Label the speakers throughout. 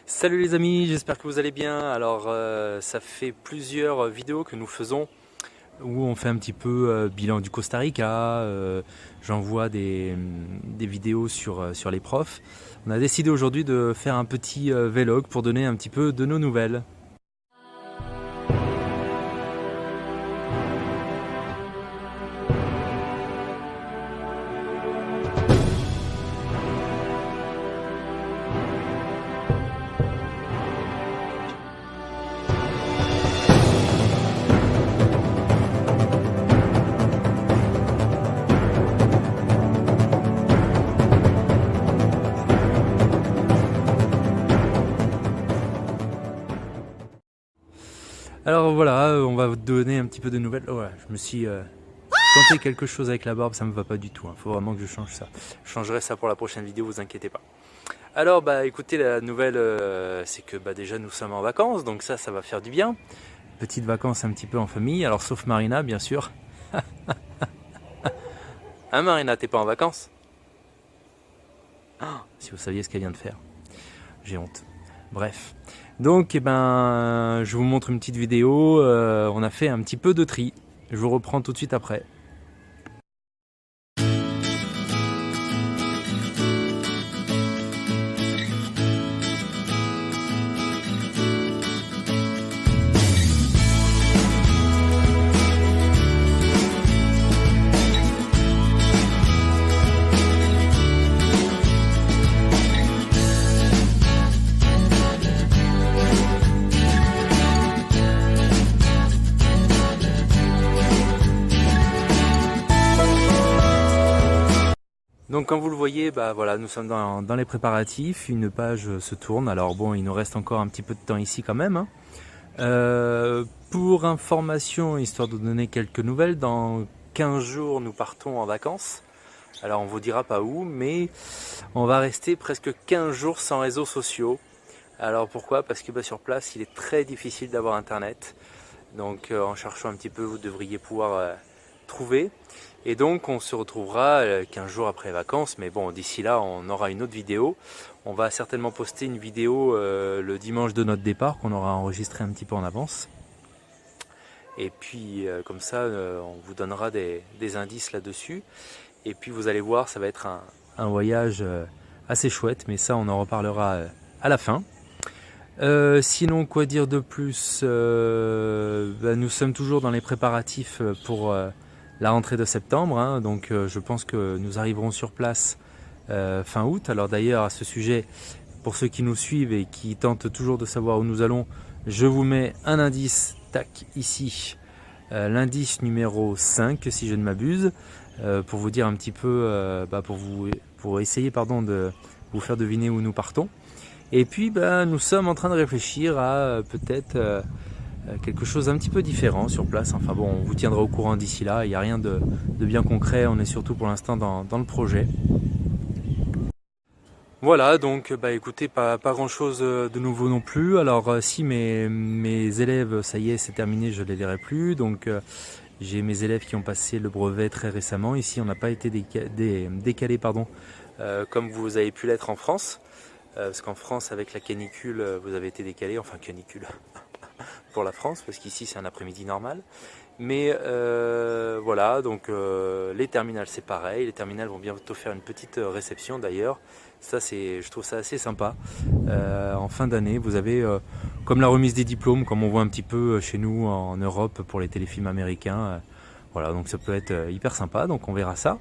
Speaker 1: Salut les amis, j'espère que vous allez bien. Alors ça fait plusieurs vidéos que nous faisons où on fait un petit peu bilan du Costa Rica, j'envoie des vidéos sur les profs. On a décidé aujourd'hui de faire un petit vlog pour donner un petit peu de nos nouvelles. Alors voilà, on va vous donner un petit peu de nouvelles. Oh, voilà, je me suis tenté quelque chose avec la barbe, ça me va pas du tout. Faut vraiment que je change ça. Je changerai ça pour la prochaine vidéo, vous inquiétez pas. Alors bah écoutez, la nouvelle c'est que déjà nous sommes en vacances, donc ça va faire du bien. Petites vacances un petit peu en famille, alors sauf Marina bien sûr. Hein Marina, t'es pas en vacances? Si vous saviez ce qu'elle vient de faire, j'ai honte. Bref, donc je vous montre une petite vidéo, on a fait un petit peu de tri. Je vous reprends tout de suite après. Donc comme vous le voyez, voilà, nous sommes dans les préparatifs, une page se tourne, alors bon, il nous reste encore un petit peu de temps ici quand même, hein. Pour information, histoire de donner quelques nouvelles, dans 15 jours nous partons en vacances. Alors on vous dira pas où, mais on va rester presque 15 jours sans réseaux sociaux. Alors pourquoi? Parce que sur place il est très difficile d'avoir internet. Donc en cherchant un petit peu, vous devriez pouvoir trouver. Et donc on se retrouvera 15 jours après les vacances, mais bon, d'ici là on aura une autre vidéo. On va certainement poster une vidéo le dimanche de notre départ qu'on aura enregistré un petit peu en avance. Et puis comme ça on vous donnera des indices là-dessus. Et puis vous allez voir, ça va être un voyage assez chouette, mais ça on en reparlera à la fin. Sinon, quoi dire de plus? Nous sommes toujours dans les préparatifs pour la rentrée de septembre, hein, donc je pense que nous arriverons sur place fin août. Alors d'ailleurs, à ce sujet, pour ceux qui nous suivent et qui tentent toujours de savoir où nous allons, je vous mets un indice, tac, ici, l'indice numéro 5, si je ne m'abuse, pour vous dire un petit peu, pour essayer de vous faire deviner où nous partons. Et puis nous sommes en train de réfléchir à peut-être quelque chose un petit peu différent sur place. Enfin bon, on vous tiendra au courant d'ici là, il n'y a rien de bien concret, on est surtout pour l'instant dans le projet. Voilà, donc écoutez, pas grand chose de nouveau non plus. Alors si mes élèves, ça y est, c'est terminé, je ne les verrai plus. Donc j'ai mes élèves qui ont passé le brevet très récemment. Ici, on n'a pas été décalé comme vous avez pu l'être en France. Parce qu'en France, avec la canicule, vous avez été décalé, enfin canicule pour la France, parce qu'ici c'est un après-midi normal. Mais voilà, donc les terminales c'est pareil, les terminales vont bientôt faire une petite réception d'ailleurs. Ça je trouve ça assez sympa. En fin d'année, vous avez comme la remise des diplômes, comme on voit un petit peu chez nous en Europe pour les téléfilms américains. Voilà, donc ça peut être hyper sympa, donc on verra ça.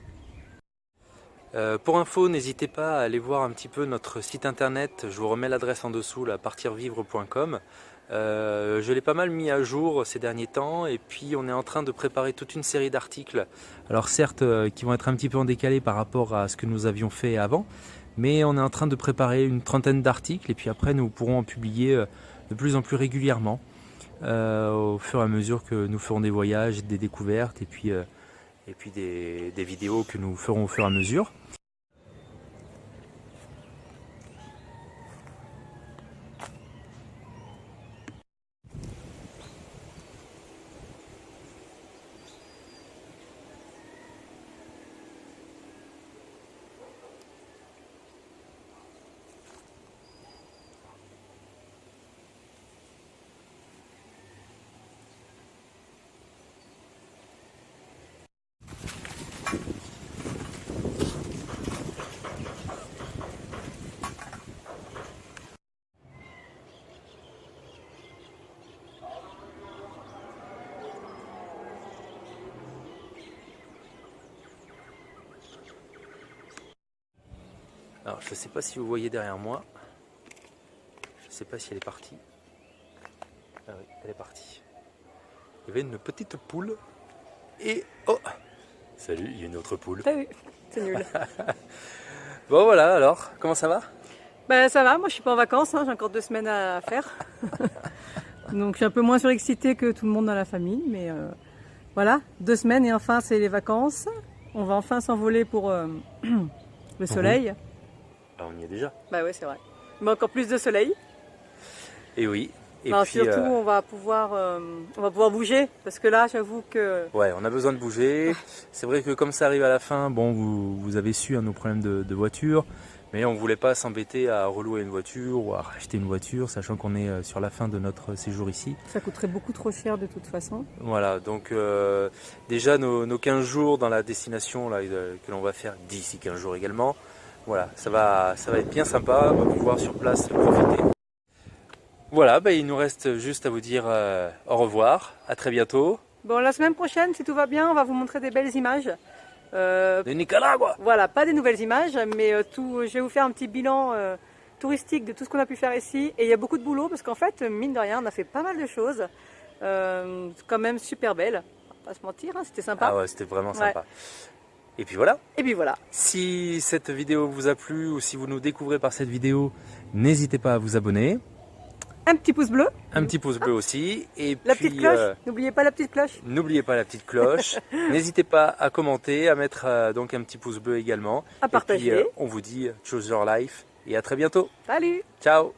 Speaker 1: Pour info, n'hésitez pas à aller voir un petit peu notre site internet, je vous remets l'adresse en dessous, là, partirvivre.com. Je l'ai pas mal mis à jour ces derniers temps et puis on est en train de préparer toute une série d'articles. Alors certes, qui vont être un petit peu en décalé par rapport à ce que nous avions fait avant, mais on est en train de préparer une trentaine d'articles et puis après nous pourrons en publier de plus en plus régulièrement au fur et à mesure que nous ferons des voyages, des découvertes et puis des vidéos que nous ferons au fur et à mesure. Alors je ne sais pas si vous voyez derrière moi. Je ne sais pas si elle est partie. Ah oui, elle est partie. Il y avait une petite poule. Et oh, salut, il y a une autre poule.
Speaker 2: T'as vu, c'est nul.
Speaker 1: Bon voilà, alors, comment ça va?
Speaker 2: Ben ça va, moi je suis pas en vacances, hein, j'ai encore 2 semaines à faire. Donc je suis un peu moins surexcitée que tout le monde dans la famille, mais voilà, 2 semaines et enfin c'est les vacances. On va enfin s'envoler pour le soleil.
Speaker 1: Ah, on y est déjà.
Speaker 2: Bah ouais, c'est vrai. Mais encore plus de soleil.
Speaker 1: Et oui. Et
Speaker 2: Alors,
Speaker 1: puis,
Speaker 2: surtout, on va pouvoir bouger, parce que là, j'avoue que...
Speaker 1: ouais, on a besoin de bouger. C'est vrai que comme ça arrive à la fin, bon, vous avez su nos problèmes de voiture, mais on ne voulait pas s'embêter à relouer une voiture ou à racheter une voiture, sachant qu'on est sur la fin de notre séjour ici.
Speaker 2: Ça coûterait beaucoup trop cher de toute façon.
Speaker 1: Voilà, donc déjà nos 15 jours dans la destination là, que l'on va faire d'ici 15 jours également, voilà, ça va être bien sympa, on va pouvoir sur place profiter. Voilà, bah, il nous reste juste à vous dire au revoir, à très bientôt.
Speaker 2: Bon, la semaine prochaine, si tout va bien, on va vous montrer des belles images.
Speaker 1: De Nicaragua.
Speaker 2: Voilà, pas des nouvelles images, mais je vais vous faire un petit bilan touristique de tout ce qu'on a pu faire ici. Et il y a beaucoup de boulot, parce qu'en fait, mine de rien, on a fait pas mal de choses. Quand même super belles, on va pas se mentir, hein, c'était sympa.
Speaker 1: Ah ouais, c'était vraiment sympa. Ouais. Et puis voilà.
Speaker 2: Et puis voilà.
Speaker 1: Si cette vidéo vous a plu ou si vous nous découvrez par cette vidéo, n'hésitez pas à vous abonner.
Speaker 2: Un petit pouce bleu.
Speaker 1: Un petit pouce bleu aussi. Et
Speaker 2: la
Speaker 1: puis,
Speaker 2: petite cloche. N'oubliez pas la petite cloche.
Speaker 1: N'oubliez pas la petite cloche. N'hésitez pas à commenter, à mettre donc un petit pouce bleu également.
Speaker 2: À partager.
Speaker 1: Et puis, on vous dit choose your life et à très bientôt.
Speaker 2: Salut.
Speaker 1: Ciao.